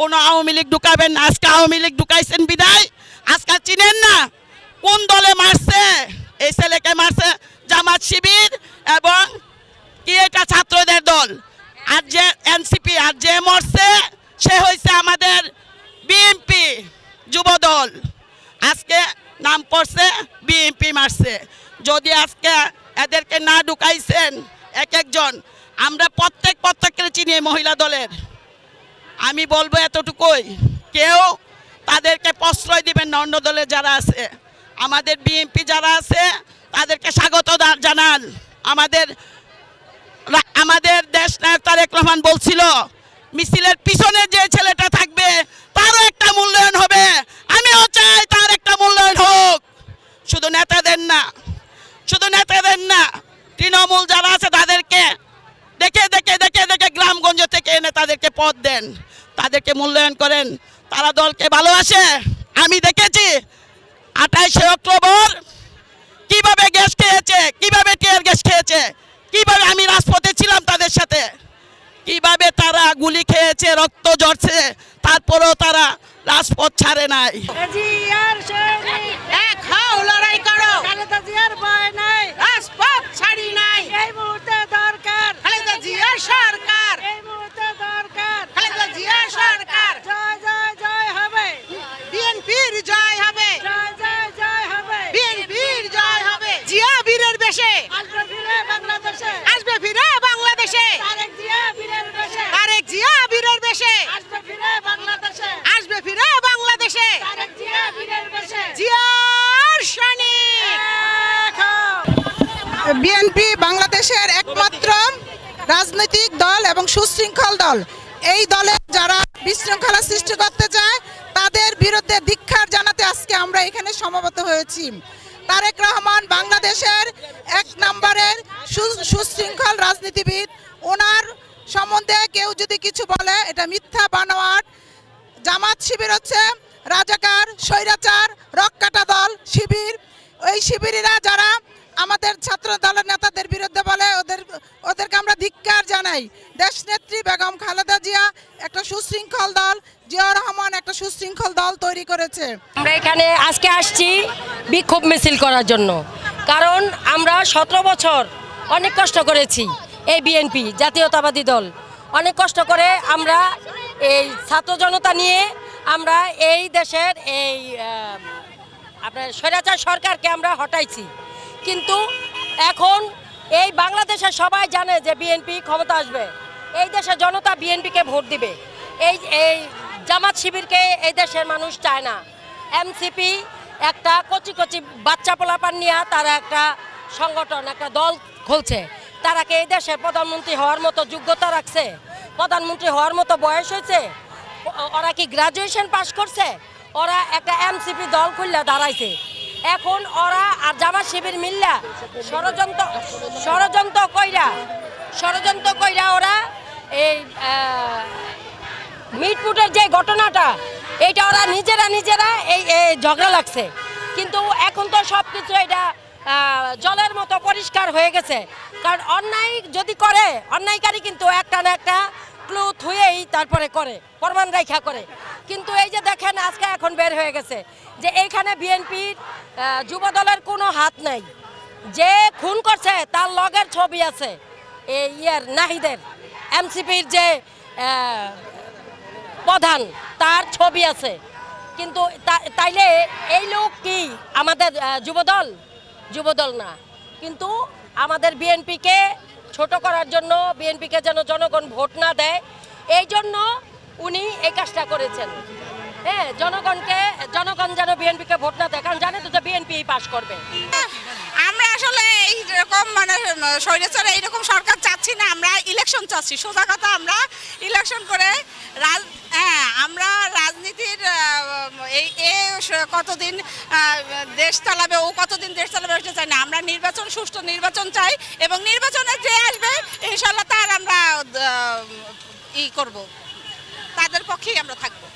কোনো আওয়ামী লীগ ঢুকাবেন না। আজকে আওয়ামী লীগ ঢুকাইছেন বিদায় আজকে চিনেন না কোন দলে মারছে। এই ছেলেকে মারছে জামাত শিবির এবং কি এটা ছাত্রদের দল। আর যে এনসিপি আর যে মরছে সে হয়েছে আমাদের বিএনপি যুব দল। আজকে নাম পড়ছে বিএনপি মারছে। যদি আজকে এদেরকে না ঢুকাইছেন এক একজন, আমরা প্রত্যেককে চিনি মহিলা দলের। আমি বলবো এতটুকুই, কেউ তাদেরকে প্রশ্রয় দিবেন না। অন্য দলে যারা আছে, আমাদের বিএনপি যারা আছে তাদেরকে স্বাগত জানান। আমাদের দেশ নায়ক তারেক রহমান বলছিল মিছিলের পিছনে যে ছেলেটা থাকবে তারও একটা মূল্যায়ন হবে। আমিও চাই তার একটা মূল্যায়ন হোক। শুধু নেতাদের না, তৃণমূল যারা আছে তাদেরকে দেখে গ্রামগঞ্জ থেকে এনে তাদেরকে পদ দেন, তাদেরকে মূল্যায়ন করেন। তারা দলকে ভালোবাসে। আমি দেখেছি 28শে অক্টোবর কিভাবে গ্যাস খেয়েছে, কিভাবে টিয়ার গ্যাস খেয়েছে, কিভাবে আমি রাজপথে ছিলাম তাদের সাথে, কিভাবে তারা গুলি খেয়েছে, রক্ত ঝরছে, তারপরেও তারা রাজপথ ছাড়ে নাই। রাজপথ ছাড়ি নাই। এই মুহূর্তে দরকার খালেদা জিয়ার সরকার, এই মুহূর্তে দরকার খালেদা জিয়ার সরকার। জয় জয় জয় হবে, বিএনপির জয় হবে, জয় জয় জয় হবে। বিএনপির জয় হবে। জিয়া বীরের বেশে আসবে ফিরে বাংলাদেশে, আসবে ফিরে বাংলাদেশে। তারেক জিয়া বীরের বেশে, তারেক জিয়া বীরের বেশে আসবে ফিরে বাংলাদেশে, আসবে ফিরে বাংলাদেশে। তারেক জিয়া বীরের বেশে। জিয়ার সৈনিক। বিএনপি বাংলাদেশের একমাত্র রাজনৈতিক দল এবং সুশৃঙ্খল দল। এই দলে যারা বিশৃঙ্খলা সৃষ্টি করতে চায় তাদের বিরুদ্ধে ধিক্কার জানাতে আজকে আমরা এখানে সমবেত হয়েছি। তারেক রহমান বাংলাদেশের এক নম্বরের সুশৃঙ্খল রাজনীতিবিদ। ওনার সম্বন্ধে কেউ যদি কিছু বলে এটা মিথ্যা বানোয়াট। জামাত শিবির হচ্ছে রাজাকার, স্বৈরাচার, রক্কাটা দল শিবির। ওই শিবিরেরা যারা আমাদের ছাত্র দলের নেতাদের বিরুদ্ধে বলে ওদেরকে আমরা ধিক্কার জানাই। দেশনেত্রী বেগম খালেদা জিয়া একটা সুশৃঙ্খল দল, জিয়াউর রহমান একটা সুশৃঙ্খল দল তৈরি করেছে। আমরা এখানে আজকে আসছি বিক্ষোভ মিছিল করার জন্য, কারণ আমরা 17 বছর অনেক কষ্ট করেছি। এই বিএনপি জাতীয়তাবাদী দল অনেক কষ্ট করে আমরা এই ছাত্র জনতা নিয়ে আমরা এই দেশের এই আপনার স্বৈরাচার সরকারকে আমরা হটাইছি। কিন্তু এখন এই বাংলাদেশের সবাই জানে যে বিএনপি ক্ষমতা আসবে, এই দেশের জনতা বিএনপিকে ভোট দিবে। এই জামাত শিবিরকে এই দেশের মানুষ চায় না। এনসিপি একটা কচি বাচ্চা পোলাপান নিয়ে তারা একটা সংগঠন, একটা দল খুলছে। তারা কি এই দেশের প্রধানমন্ত্রী হওয়ার মতো যোগ্যতা রাখছে? প্রধানমন্ত্রী হওয়ার মতো বয়স হয়েছে? ওরা কি গ্রাজুয়েশন পাশ করছে? ওরা একটা এনসিপি দল খুললে দাঁড়াইছে। এখন ওরা আর জামাত শিবির মিল্লা ষড়যন্ত্র কইরা ওরা এই মিটফুটের যে ঘটনাটা এইটা ওরা নিজেরা এই ঝগড়া লাগছে। কিন্তু এখন তো সব কিছু এটা জলের মতো পরিষ্কার হয়ে গেছে। কারণ অন্যায় যদি করে, অন্যায়কারী কিন্তু একটা না একটা ক্লু থুয়েই তারপরে করে, প্রমাণ রেখা করে। কিন্তু এই যে দেখেন আজকে এখন বের হয়ে গেছে যে এইখানে বিএনপির যুব দলের কোনো হাত নাই। যে খুন করছে তার লগের ছবি আছে, এই নাহিদের এমসিপির যে প্রধান তার ছবি আছে। কিন্তু তাইলে এই লোক কি আমাদের যুবদল না। কিন্তু আমাদের বিএনপিকে ছোট করার জন্য, বিএনপিকে যেন জনগণ ভোট না দেয়, এই জন্য উনি এই কাজটা করেছেন। হ্যাঁ, জনগণ যেন বিএনপিকে ভোট না দেয়, কারণ জানে তো যে বিএনপি পাস করবে। আমরা আসলে এইরকম স্বৈরাচারে এইরকম সরকার চাচ্ছি না। আমরা ইলেকশন চাচ্ছি, সোজা কথা। আমরা ইলেকশন করে আমরা রাজনীতির কতদিন দেশ চালাবে, ও কতদিন দেশ চালাবে এটা চাই না। আমরা নির্বাচন, সুষ্ঠু নির্বাচন চাই, এবং নির্বাচনে যে আসবে ইনশাল্লাহ তার আমরা করব, তাদের পক্ষেই আমরা থাকবো।